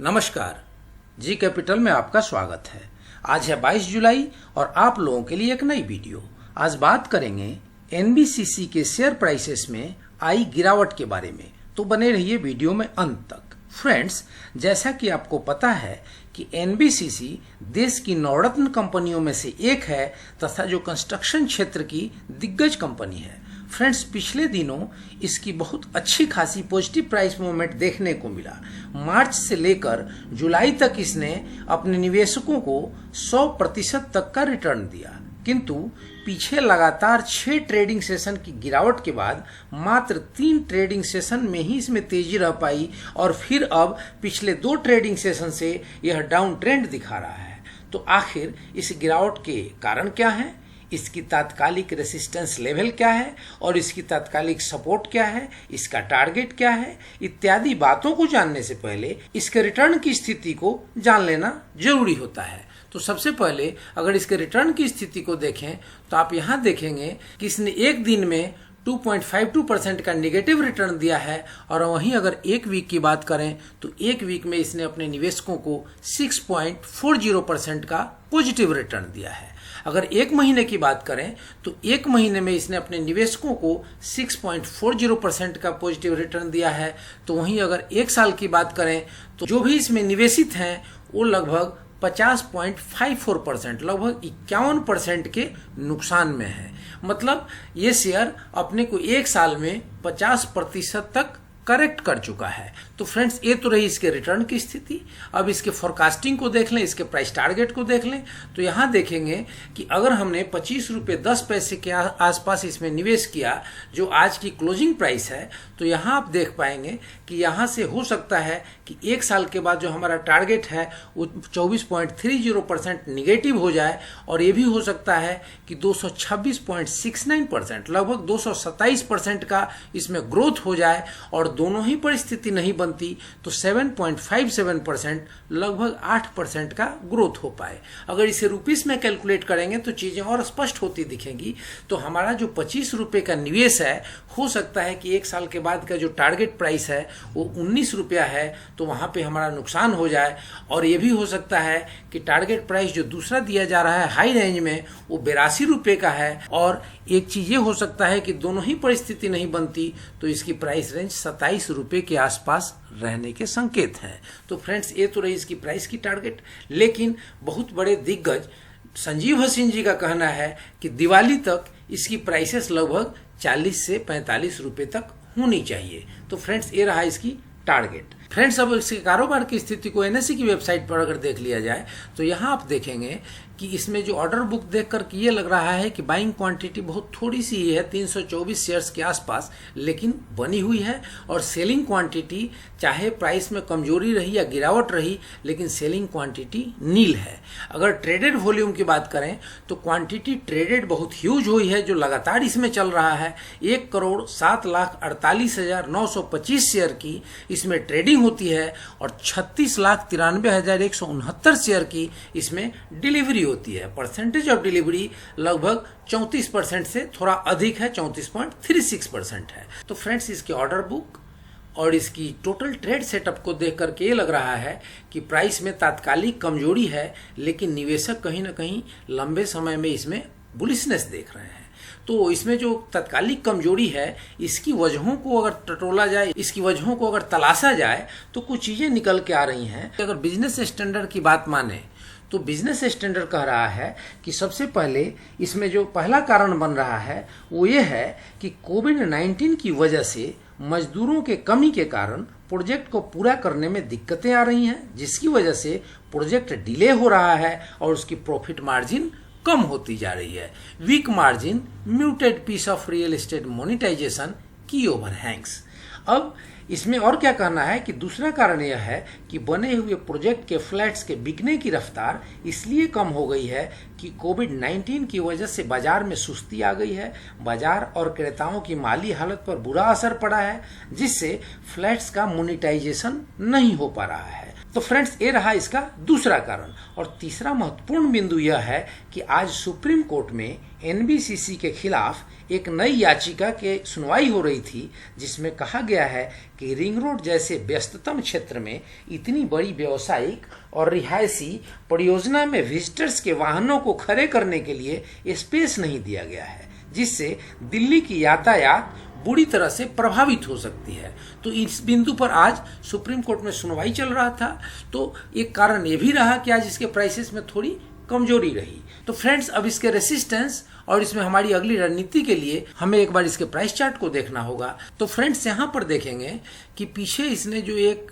नमस्कार, G capital में आपका स्वागत है। आज है 22 जुलाई और आप लोगों के लिए एक नई वीडियो। आज बात करेंगे एनबीसीसी के शेयर प्राइसेस में आई गिरावट के बारे में, तो बने रहिए वीडियो में अंत तक। फ्रेंड्स, जैसा कि आपको पता है कि एनबीसीसी देश की नवरत्न कंपनियों में से एक है तथा जो कंस्ट्रक्शन क्षेत्र की दिग्गज कंपनी है। फ्रेंड्स, पिछले दिनों इसकी बहुत अच्छी खासी पॉजिटिव प्राइस मूवमेंट देखने को मिला। मार्च से लेकर जुलाई तक इसने अपने निवेशकों को 100% तक का रिटर्न दिया, किंतु पीछे लगातार 6 ट्रेडिंग सेशन की गिरावट के बाद मात्र 3 ट्रेडिंग सेशन में ही इसमें तेजी रह पाई और फिर अब पिछले 2 ट्रेडिंग सेशन से यह डाउन ट्रेंड दिखा रहा है। तो आखिर इस गिरावट के कारण क्या है, इसकी तात्कालिक रेसिस्टेंस लेवल क्या है और इसकी तात्कालिक सपोर्ट क्या है, इसका टारगेट क्या है, इत्यादि बातों को जानने से पहले इसके रिटर्न की स्थिति को जान लेना जरूरी होता है। तो सबसे पहले अगर इसके रिटर्न की स्थिति को देखें तो आप यहाँ देखेंगे कि इसने एक दिन में 2.52% का निगेटिव रिटर्न दिया है और वहीं अगर एक वीक की बात करें तो एक वीक में इसने अपने निवेशकों को 6.40% का पॉजिटिव रिटर्न दिया है। अगर एक महीने की बात करें तो एक महीने में इसने अपने निवेशकों को 6.40% का पॉजिटिव रिटर्न दिया है। तो वहीं अगर एक साल की बात करें तो जो भी इसमें निवेशित हैं वो लगभग 50.54%, लगभग 51% के नुकसान में है। मतलब ये शेयर अपने को एक साल में 50% तक करेक्ट कर चुका है। तो फ्रेंड्स, ये तो रही इसके रिटर्न की स्थिति। अब इसके फोरकास्टिंग को देख लें, इसके प्राइस टारगेट को देख लें तो यहाँ देखेंगे कि अगर हमने 25 रुपये 10 पैसे के आसपास इसमें निवेश किया जो आज की क्लोजिंग प्राइस है, तो यहाँ आप देख पाएंगे कि यहाँ से हो सकता है कि एक साल के बाद जो हमारा टारगेट है वो 24.30% निगेटिव हो जाए और ये भी हो सकता है कि 226.69%, लगभग 227% का इसमें ग्रोथ हो जाए और दोनों ही परिस्थिति नहीं बनती तो 7.57%, लगभग 8% का ग्रोथ हो पाए। अगर इसे रुपीस में कैलकुलेट करेंगे तो चीजें और स्पष्ट होती दिखेंगी। तो हमारा जो 25 रुपये का निवेश है, हो सकता है कि एक साल के बाद का जो टारगेट प्राइस है वो 19 रुपया है, तो वहां पे हमारा नुकसान हो जाए। और ये भी हो सकता है कि टारगेट प्राइस जो दूसरा दिया जा रहा है हाई रेंज में वो 82 रुपये का है। और एक चीज ये हो सकता है कि दोनों ही परिस्थिति नहीं बनती तो इसकी प्राइस रेंज 27 रुपये के आसपास रहने के संकेत हैं। तो फ्रेंड्स, ये तो रही इसकी प्राइस की टारगेट। लेकिन बहुत बड़े दिग्गज संजीव हसीन जी का कहना है कि दिवाली तक इसकी प्राइसेस लगभग 40 से 45 रुपये तक होनी चाहिए। तो फ्रेंड्स, ये रहा इसकी टारगेट। फ्रेंड्स, अब इसके कारोबार की स्थिति को एनएसई की वेबसाइट पर अगर देख लिया जाए तो यहाँ आप देखेंगे कि इसमें जो ऑर्डर बुक देख करके ये लग रहा है कि बाइंग क्वांटिटी बहुत थोड़ी सी ही है, 324 शेयर्स के आसपास, लेकिन बनी हुई है। और सेलिंग क्वांटिटी चाहे प्राइस में कमजोरी रही या गिरावट रही, लेकिन सेलिंग क्वांटिटी नील है। अगर ट्रेडेड वॉल्यूम की बात करें तो क्वांटिटी ट्रेडेड बहुत ह्यूज हुई है जो लगातार इसमें चल रहा है। 1,07,48,925 शेयर की इसमें ट्रेडिंग होती है और 36,93,169 शेयर की इसमें डिलीवरी होती है। परसेंटेज ऑफ डिलीवरी लगभग 34% से थोड़ा अधिक है, 34.36% है। तो फ्रेंड्स, इसके ऑर्डर बुक और इसकी टोटल ट्रेड सेटअप को देख करके ये लग रहा है कि प्राइस में तात्कालिक कमजोरी है, लेकिन निवेशक कहीं ना कहीं लंबे समय में इसमें बुलिशनेस देख रहे हैं। तो इसमें जो तात्कालिक कमजोरी है, इसकी वजहों को अगर टटोला जाए, इसकी वजहों को अगर तलाशा जाए तो कुछ चीजें निकल के आ रही हैं। अगर बिजनेस स्टैंडर्ड की बात माने तो बिजनेस स्टैंडर्ड कह रहा है कि सबसे पहले इसमें जो पहला कारण बन रहा है वो ये है कि कोविड-19 की वजह से मजदूरों के कमी के कारण प्रोजेक्ट को पूरा करने में दिक्कतें आ रही हैं, जिसकी वजह से प्रोजेक्ट डिले हो रहा है और उसकी प्रॉफिट मार्जिन कम होती जा रही है। Weak margin, muted piece of real estate monetisation, की ओवरहैंग्स। अब इसमें और क्या कहना है कि दूसरा कारण यह है कि बने हुए प्रोजेक्ट के फ्लैट्स के बिकने की रफ्तार इसलिए कम हो गई है कि कोविड-19 की वजह से बाजार में सुस्ती आ गई है। बाजार और क्रेताओं की माली हालत पर बुरा असर पड़ा है, जिससे फ्लैट्स का मोनेटाइजेशन नहीं हो पा रहा है। तो फ्रेंड्स ये रहा इसका दूसरा कारण। और तीसरा महत्वपूर्ण बिंदु यह है कि आज सुप्रीम कोर्ट में एनबीसीसी के खिलाफ एक नई याचिका की सुनवाई हो रही थी, जिसमें कहा गया है कि रिंग रोड जैसे व्यस्ततम क्षेत्र में इतनी बड़ी व्यावसायिक और रिहायशी परियोजना में विजिटर्स के वाहनों को खड़े करने के लिए स्पेस नहीं दिया गया है, जिससे दिल्ली की यातायात बुरी तरह से प्रभावित हो सकती है। तो इस बिंदु पर आज सुप्रीम कोर्ट में सुनवाई चल रहा था। तो एक कारण ये भी रहा कि आज इसके प्राइसेस में थोड़ी कमजोरी रही। तो फ्रेंड्स, अब इसके रेसिस्टेंस और इसमें हमारी अगली रणनीति के लिए हमें एक बार इसके प्राइस चार्ट को देखना होगा। तो फ्रेंड्स, यहाँ पर देखेंगे कि पीछे इसने जो एक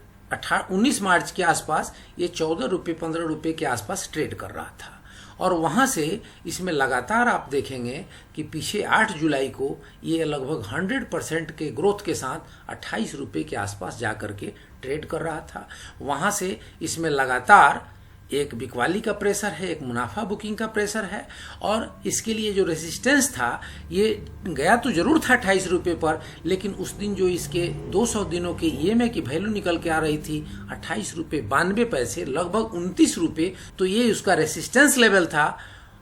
19 मार्च के आसपास ये 14 रुपये 15 रुपये के आसपास ट्रेड कर रहा था, और वहां से इसमें लगातार आप देखेंगे कि पीछे 8 जुलाई को ये लगभग 100% के ग्रोथ के साथ 28 रुपये के आसपास जाकर के ट्रेड कर रहा था। वहां से इसमें लगातार एक बिकवाली का प्रेशर है, एक मुनाफा बुकिंग का प्रेशर है, और इसके लिए जो रेजिस्टेंस था ये गया तो जरूर था 28 रुपये पर, लेकिन उस दिन जो इसके 200 दिनों के ईएमए की वैल्यू निकल के आ रही थी 28 रुपये 92 पैसे, लगभग 29 रुपये, तो ये उसका रेजिस्टेंस लेवल था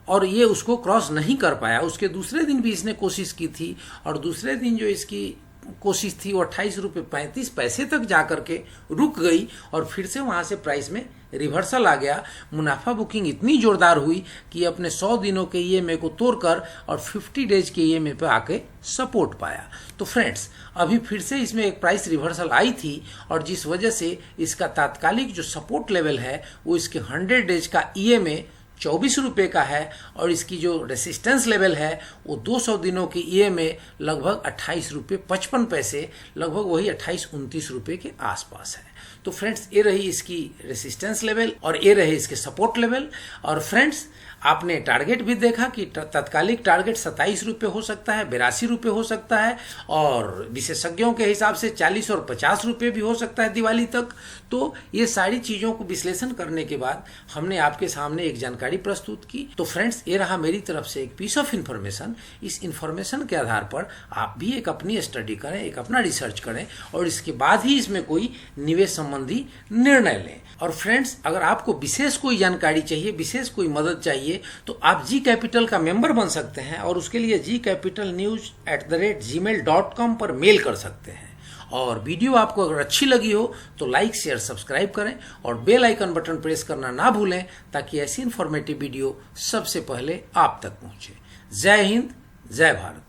और ये उसको क्रॉस नहीं कर पाया। उसके दूसरे दिन भी इसने कोशिश की थी, और दूसरे दिन जो इसकी कोशिश थी वो 28 रुपये 35 पैसे तक जाकर के रुक गई, और फिर से वहां से प्राइस में रिवर्सल आ गया। मुनाफा बुकिंग इतनी जोरदार हुई कि अपने 100 दिनों के ईएमए को तोड़कर और 50 डेज के ईएमए पे आके सपोर्ट पाया। तो फ्रेंड्स, अभी फिर से इसमें एक प्राइस रिवर्सल आई थी, और जिस वजह से इसका तात्कालिक जो सपोर्ट लेवल है वो इसके 100 डेज का ईएमए 24 रुपये का है, और इसकी जो रेसिस्टेंस लेवल है वो 200 दिनों की ईएमए लगभग 28 रुपये 55 पैसे, लगभग वही 28-29 रुपये के आसपास है। तो फ्रेंड्स, ये रही इसकी रेसिस्टेंस लेवल और ये रहे इसके सपोर्ट लेवल। और फ्रेंड्स, आपने टारगेट भी देखा कि तात्कालिक टारगेट 27 रुपये हो सकता है, 82 रुपये हो सकता है, और विशेषज्ञों के हिसाब से 40 और 50 रुपये भी हो सकता है दिवाली तक। तो ये सारी चीज़ों को विश्लेषण करने के बाद हमने आपके सामने एक जानकारी प्रस्तुत की। तो फ्रेंड्स, ये रहा मेरी तरफ से एक पीस ऑफ इन्फॉर्मेशन। इस इन्फॉर्मेशन के आधार पर आप भी एक अपनी स्टडी करें, एक अपना रिसर्च करें, और इसके बाद ही इसमें कोई निवेश संबंधी निर्णय लें। और फ्रेंड्स, अगर आपको विशेष कोई जानकारी चाहिए, विशेष कोई मदद चाहिए, तो आप जी कैपिटल का मेंबर बन सकते हैं, और उसके लिए gcapitalnews@gmail.com पर मेल कर सकते हैं। और वीडियो आपको अगर अच्छी लगी हो तो लाइक शेयर सब्सक्राइब करें, और बेल आइकन बटन प्रेस करना ना भूलें, ताकि ऐसी इंफॉर्मेटिव वीडियो सबसे पहले आप तक पहुंचे। जय हिंद, जय भारत।